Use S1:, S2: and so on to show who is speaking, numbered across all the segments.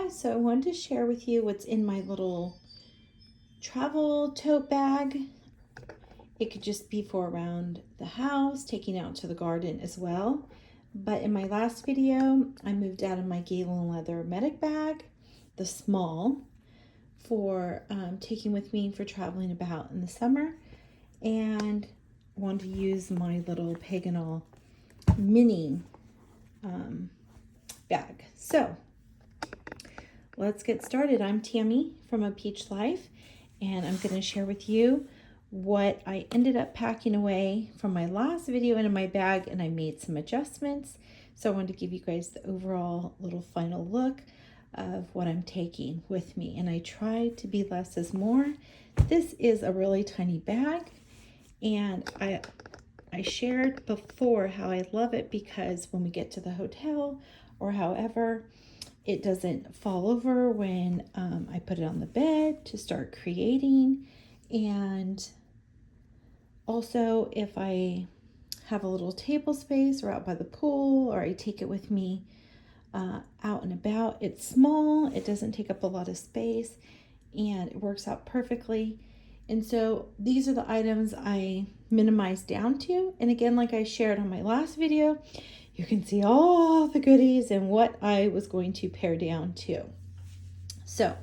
S1: guys, so I wanted to share with you what's in my little travel tote bag. It could just be for around the house, taking out to the garden as well. But in my last video, I moved out of my Galen leather medic bag, the small, for taking with me for traveling about in the summer, and wanted to use my little Peg Awl Mini bag. So let's get started. I'm Tammy from A Peach Life, and I'm going to share with you what I ended up packing away from my last video into my bag, and I made some adjustments. So I wanted to give you guys the overall little final look of what I'm taking with me, and I tried to be less is more. This is a really tiny bag, and I shared before how I love it because when we get to the hotel or however, it doesn't fall over when I put it on the bed to start creating. And also if I have a little table space or out by the pool, or I take it with me out and about, it's small, it doesn't take up a lot of space, and it works out perfectly. And so these are the items I minimized down to. And again, like I shared on my last video, you can see all the goodies and what I was going to pare down to. So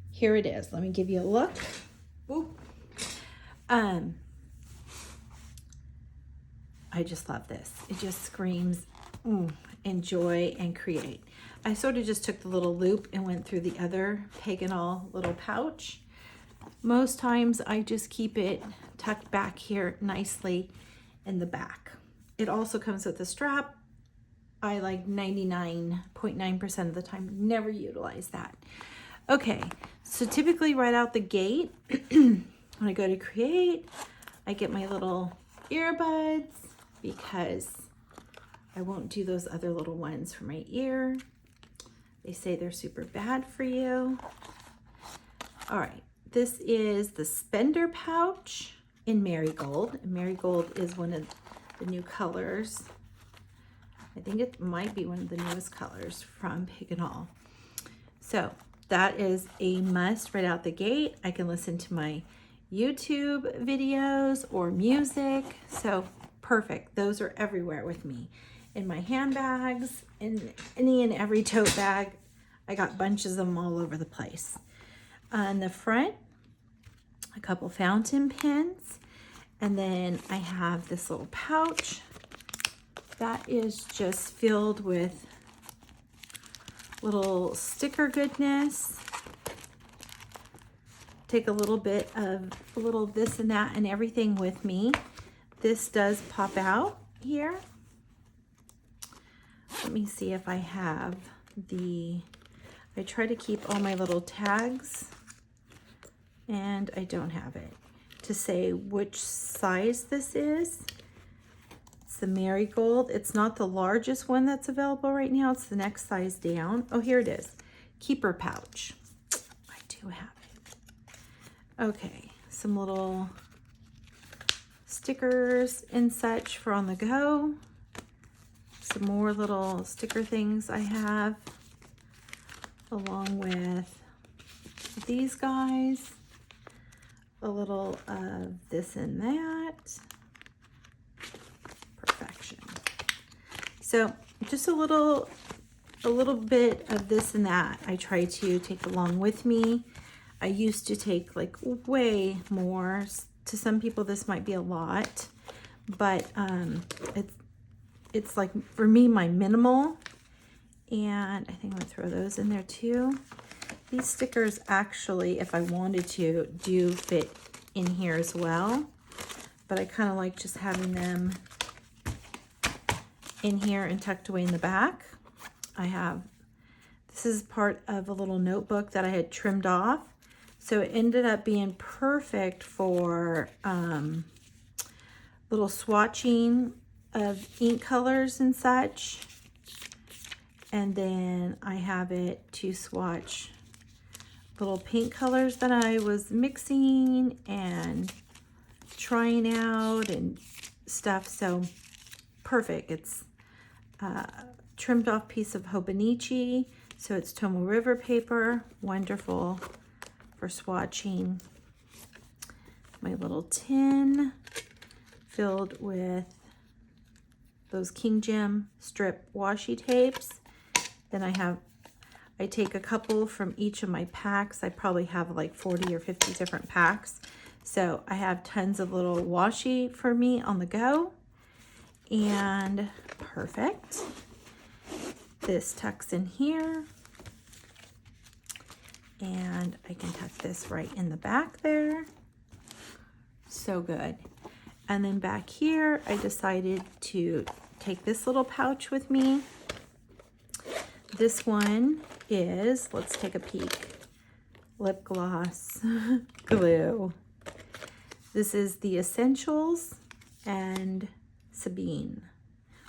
S1: here it is. Let me give you a look. Ooh. I just love this. It just screams enjoy and create. I sort of just took the little loop and went through the other Peg Awl little pouch. Most times I just keep it tucked back here nicely in the back. It also comes with a strap. I like 99.9% of the time never utilize that. Okay, so typically right out the gate, when I go to create, I get my little earbuds because I won't do those other little ones for my ear. They say they're super bad for you. All right, this is the spender pouch in Marigold. Marigold is one of the new colors. I think it might be one of the newest colors from Peg Awl. So that is a must right out the gate. I can listen to my YouTube videos or music. So perfect. Those are everywhere with me. In my handbags, in any and every tote bag. I got bunches of them all over the place. On the front, a couple fountain pens. And then I have this little pouch that is just filled with little sticker goodness. Take a little bit of a little this and that and everything with me. This does pop out here. Let me see if I have I try to keep all my little tags, and I don't have it to say which size this is. It's the Marigold. It's not the largest one that's available right now. It's the next size down. Oh, here it is. Keeper pouch. I do have it. Okay, some little stickers and such for on the go. Some more little sticker things I have, along with these guys. A little of this and that. Perfection. So just a little bit of this and that I try to take along with me. I used to take like way more. To some people this might be a lot, but it's like for me my minimal, and I think I'm gonna throw those in there too. These stickers actually, if I wanted to, do fit in here as well, but I kind of like just having them in here and tucked away in the back. This is part of a little notebook that I had trimmed off, so it ended up being perfect for little swatching of ink colors and such. And then I have it to swatch little paint colors that I was mixing and trying out and stuff. So perfect. It's trimmed off piece of Hobonichi. So it's Tomoe River paper, wonderful for swatching. My little tin filled with those King Gem strip washi tapes. Then I take a couple from each of my packs. I probably have like 40 or 50 different packs. So I have tons of little washi for me on the go. And perfect. This tucks in here. And I can tuck this right in the back there. So good. And then back here, I decided to take this little pouch with me. This one is, let's take a peek, lip gloss glue. This is the Essentials and Sabine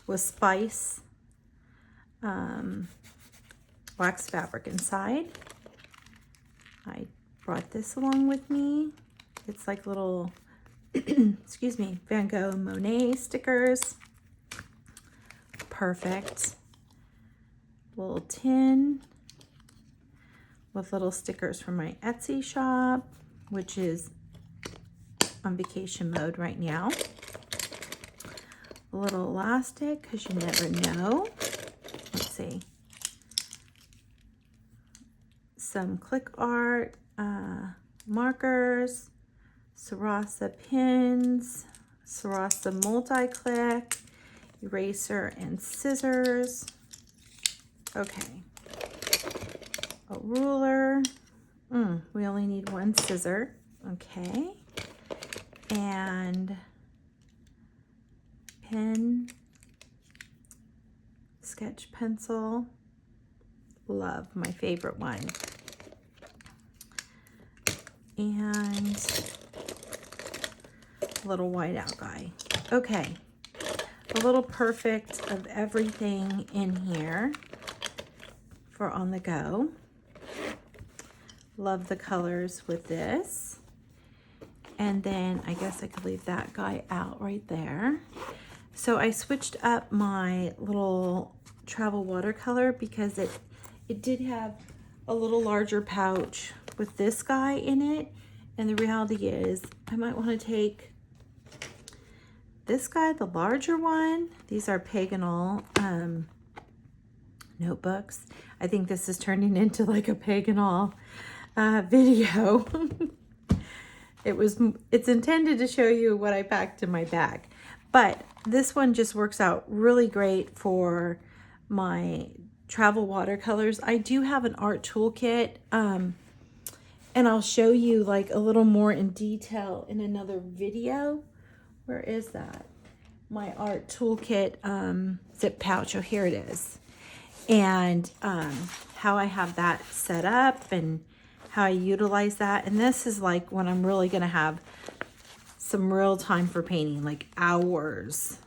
S1: with spice wax fabric inside. I brought this along with me. It's like little, excuse me, Van Gogh and Monet stickers. Perfect. Little tin with little stickers from my Etsy shop, which is on vacation mode right now. A little elastic, because you never know. Let's see. Some click art, markers, Sarasa pins, Sarasa multi-click, eraser and scissors. Okay. A ruler. We only need one scissor. Okay. And pen, sketch pencil. Love, my favorite one. And a little whiteout guy. Okay. A little perfect of everything in here for on the go. Love the colors with this. And then I guess I could leave that guy out right there. So I switched up my little travel watercolor because it did have a little larger pouch with this guy in it. And the reality is I might want to take this guy, the larger one. These are Peg Awl notebooks. I think this is turning into like a Peg Awl video. It's intended to show you what I packed in my bag, but this one just works out really great for my travel watercolors. I do have an art toolkit, and I'll show you like a little more in detail in another video. Where is that? My art toolkit zip pouch. Oh, here it is. And how I have that set up and how I utilize that. And this is like when I'm really going to have some real time for painting, like hours,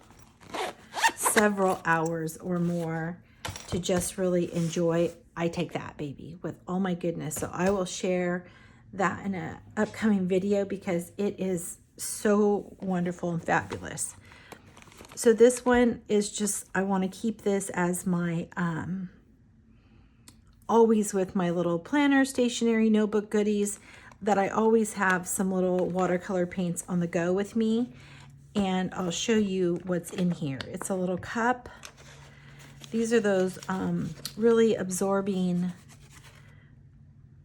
S1: several hours or more to just really enjoy. I take that baby with all my goodness. So I will share that in an upcoming video because it is so wonderful and fabulous. So this one is just, I want to keep this as my always with my little planner, stationery, notebook goodies, that I always have some little watercolor paints on the go with me. And I'll show you what's in here. It's a little cup. These are those really absorbing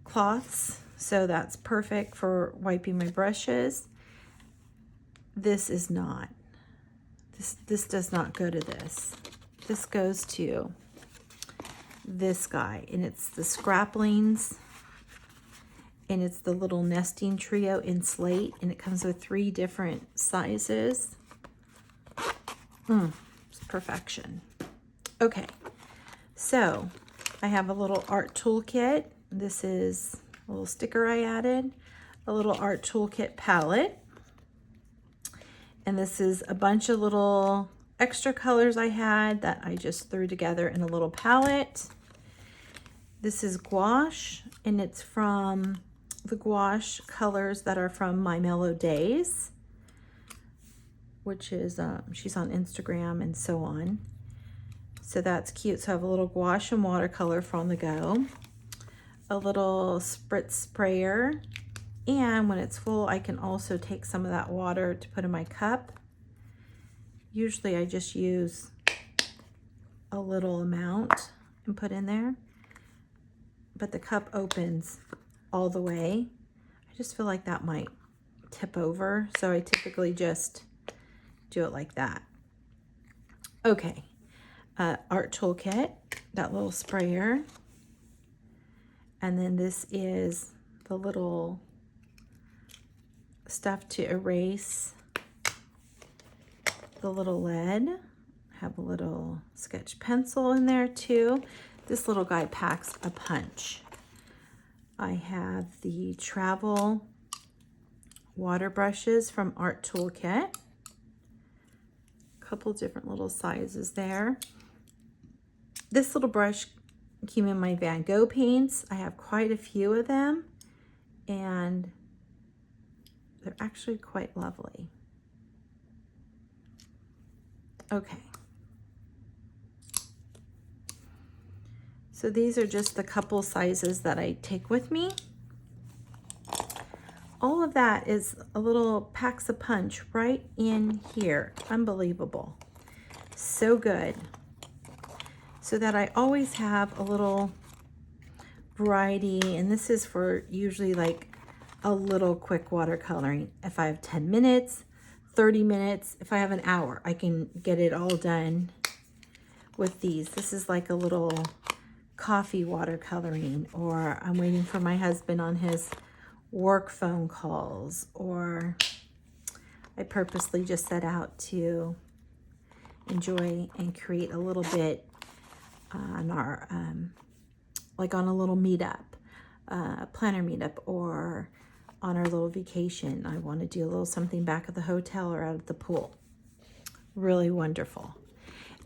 S1: cloths. So that's perfect for wiping my brushes. This is not. This does not go to this. This goes to this guy, and it's the scraplings, and it's the little nesting trio in slate, and it comes with 3 different sizes. It's perfection. Okay, so I have a little art toolkit. This is a little sticker I added, a little art toolkit palette, and this is a bunch of little extra colors I had that I just threw together in a little palette. This is gouache, and it's from the gouache colors that are from My Mellow Days, which is, she's on Instagram and so on. So that's cute. So I have a little gouache and watercolor for on the go, a little spritz sprayer, and when it's full, I can also take some of that water to put in my cup. Usually I just use a little amount and put in there, but the cup opens all the way. I just feel like that might tip over, so I typically just do it like that. Okay, art toolkit, that little sprayer, and then this is the little stuff to erase the little lead. I have a little sketch pencil in there too. This little guy packs a punch. I have the travel water brushes from Art Toolkit. A couple different little sizes there. This little brush came in my Van Gogh paints. I have quite a few of them, and they're actually quite lovely. Okay. So these are just the couple sizes that I take with me. All of that is a little packs a punch right in here. Unbelievable. So good. So that I always have a little variety, and this is for usually like a little quick watercoloring. If I have 10 minutes, 30 minutes, if I have an hour, I can get it all done with these. This is like a little coffee watercoloring, or I'm waiting for my husband on his work phone calls, or I purposely just set out to enjoy and create a little bit on our like on a little meetup, planner meetup, or on our little vacation. I want to do a little something back at the hotel or out at the pool. Really wonderful.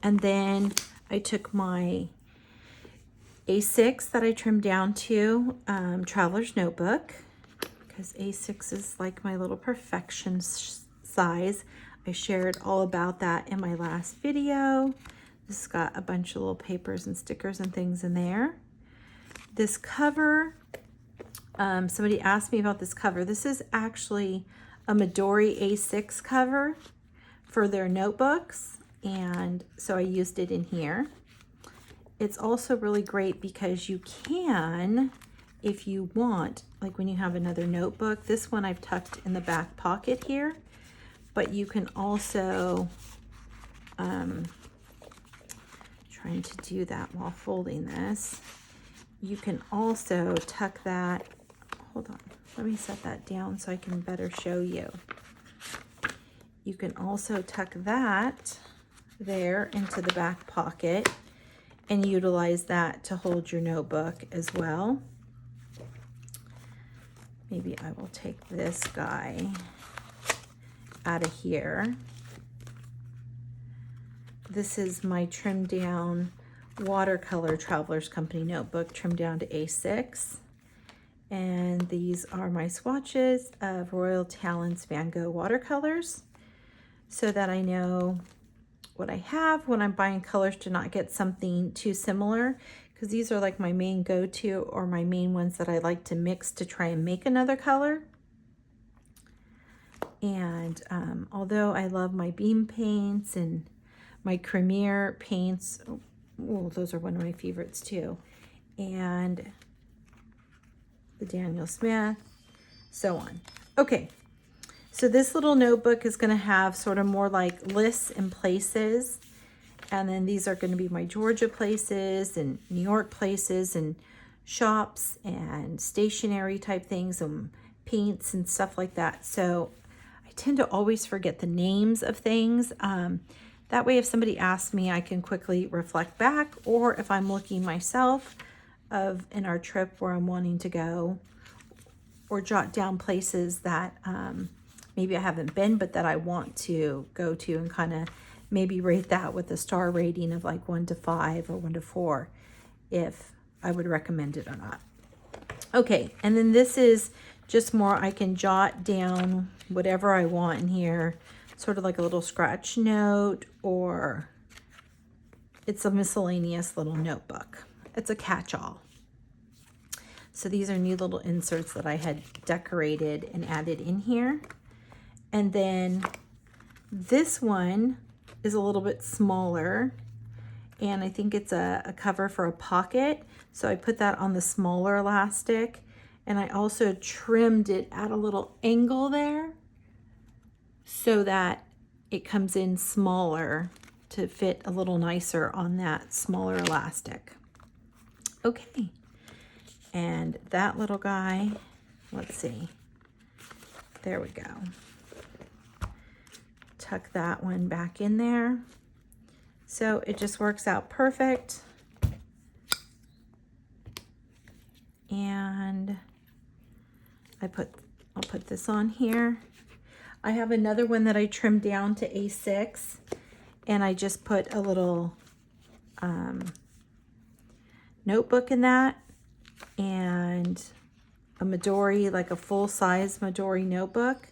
S1: And then I took my A6 that I trimmed down to Traveler's Notebook, because A6 is like my little perfection size. I shared all about that in my last video. This has got a bunch of little papers and stickers and things in there. This cover, somebody asked me about this cover. This is actually a Midori A6 cover for their notebooks, and so I used it in here. It's also really great because you can, if you want, like when you have another notebook, this one I've tucked in the back pocket here, but you can also, trying to do that while folding this, you can also tuck that, hold on, let me set that down so I can better show you. You can also tuck that there into the back pocket and utilize that to hold your notebook as well. Maybe I will take this guy out of here. This is my trimmed down Watercolor Travelers Company notebook, trimmed down to A6. And these are my swatches of Royal Talents Van Gogh watercolors, so that I know what I have when I'm buying colors to not get something too similar, because these are like my main go-to, or my main ones that I like to mix to try and make another color. And although I love my Beam paints and my Premier paints, oh, those are one of my favorites too, and the Daniel Smith, so on. Okay, so this little notebook is going to have sort of more like lists and places, and then these are going to be my Georgia places and New York places and shops and stationery type things and paints and stuff like that. So I tend to always forget the names of things. That way, if somebody asks me, I can quickly reflect back, or if I'm looking myself in our trip where I'm wanting to go, or jot down places that maybe I haven't been, but that I want to go to, and kind of maybe rate that with a star rating of like 1 to 5 or 1 to 4, if I would recommend it or not. Okay, and then this is just more, I can jot down whatever I want in here, sort of like a little scratch note, or it's a miscellaneous little notebook. It's a catch-all. So these are new little inserts that I had decorated and added in here. And then this one is a little bit smaller, and I think it's a cover for a pocket. So I put that on the smaller elastic, and I also trimmed it at a little angle there so that it comes in smaller to fit a little nicer on that smaller elastic. Okay, and that little guy, let's see, there we go. Tuck that one back in there. So it just works out perfect. And I'll put this on here. I have another one that I trimmed down to A6, and I just put a little notebook in that, and a Midori, like a full-size Midori notebook.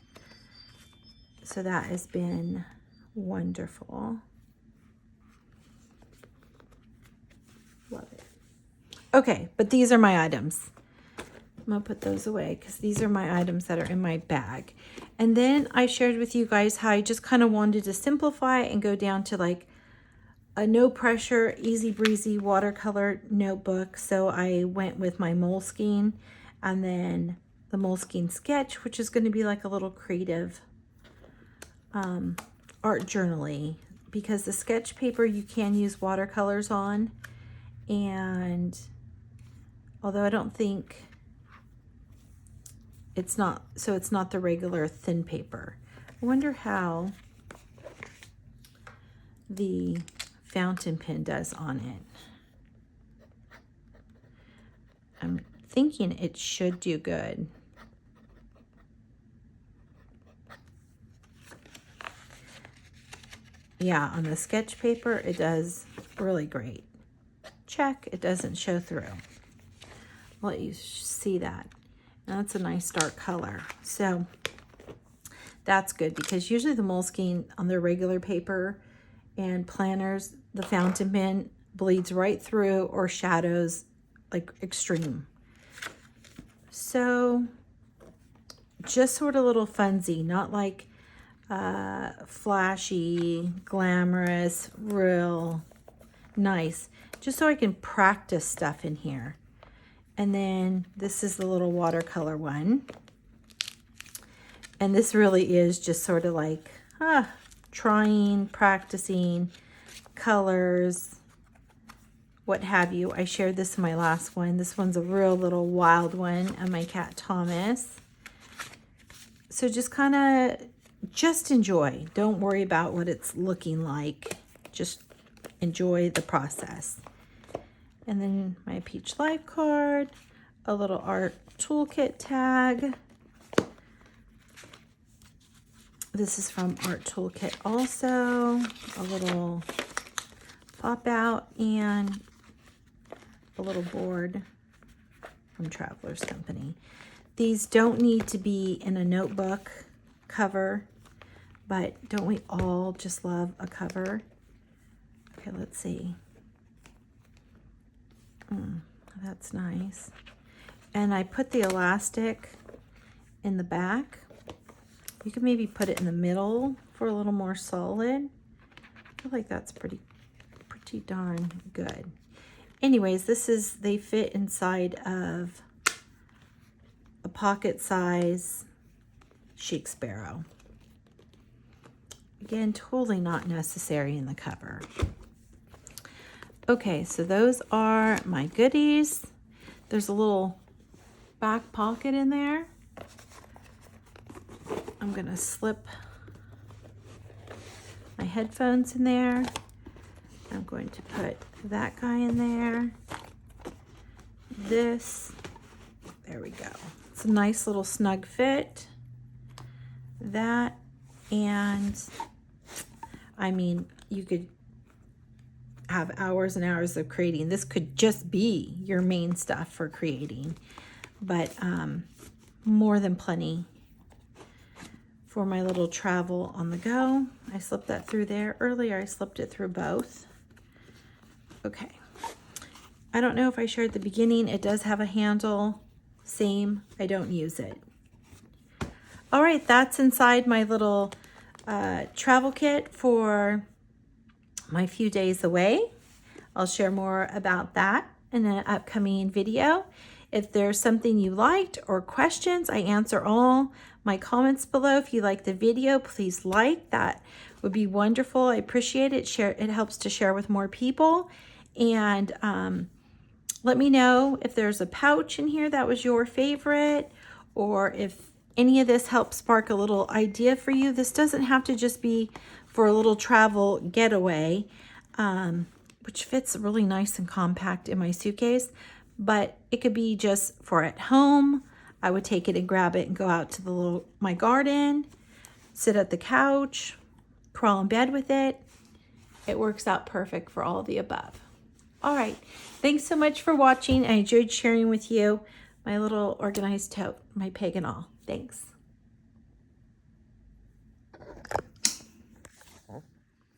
S1: So that has been wonderful. Love it. Okay, but these are my items. I'm gonna put those away because these are my items that are in my bag. And then I shared with you guys how I just kind of wanted to simplify and go down to like a no pressure, easy breezy watercolor notebook. So I went with my Moleskine and then the Moleskine sketch, which is going to be like a little creative art journaling, because the sketch paper you can use watercolors on. And although I don't think it's not the regular thin paper. I wonder how the fountain pen does on it. I'm thinking it should do good. Yeah, on the sketch paper, it does really great. Check, it doesn't show through. I'll let you see that. That's a nice dark color. So that's good, because usually the Moleskine on their regular paper and planners, the fountain pen bleeds right through or shadows like extreme. So just sort of a little funsy, not like flashy, glamorous, real nice, just so I can practice stuff in here. And then this is the little watercolor one. And this really is just sort of like trying, practicing colors, what have you. I shared this in my last one. This one's a real little wild one of my cat Thomas. So just kind of just enjoy. Don't worry about what it's looking like. Just enjoy the process. And then my Peach Life card, a little art toolkit tag. This is from Art Toolkit also, a little pop out, and a little board from Traveler's Company. These don't need to be in a notebook cover, but don't we all just love a cover? Okay, let's see. That's nice. And I put the elastic in the back. You can maybe put it in the middle for a little more solid. I feel like that's pretty darn good. Anyways, they fit inside of a pocket size Chic Sparrow. Again, totally not necessary in the cover. Okay, so those are my goodies. There's a little back pocket in there. I'm gonna slip my headphones in there. I'm going to put that guy in there. This, there we go. It's a nice little snug fit. That, and I mean, you could have hours and hours of creating. This could just be your main stuff for creating, but more than plenty for my little travel on the go. I slipped that through there. Earlier I slipped it through both. Okay. I don't know if I shared at the beginning. It does have a handle. Same. I don't use it. All right, that's inside my little travel kit for my few days away. I'll share more about that in an upcoming video. If there's something you liked or questions, I answer all my comments below. If you like the video, please like. That would be wonderful. I appreciate it. Share. It helps to share with more people. And let me know if there's a pouch in here that was your favorite, or if any of this helps spark a little idea for you. This doesn't have to just be for a little travel getaway, which fits really nice and compact in my suitcase, but it could be just for at home. I would take it and grab it and go out to my garden, sit at the couch, crawl in bed with it. It works out perfect for all of the above. All right, thanks so much for watching. I enjoyed sharing with you my little organized tote, my Peg Awl. Thanks.